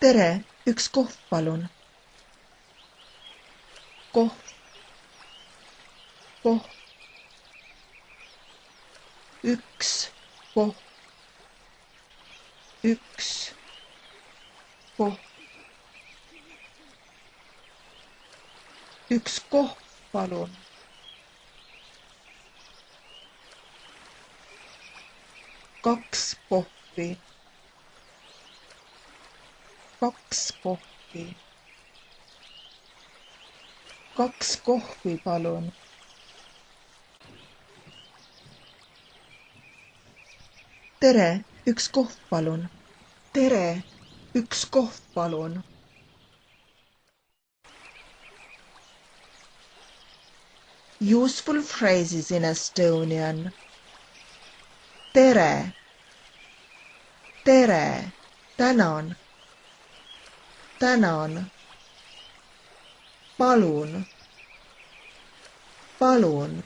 tere, üks kohv, palun. Kohv, kohv. Üks kohv, üks kohv. Üks kohv, palun. Kaks kohvi. Kaks kohvi. Kaks kohvi, palun. Tere, üks kohv, palun. Tere, üks kohv, palun. Useful phrases in Estonian. Tere, tere, tänan, tänan. Palun, palun.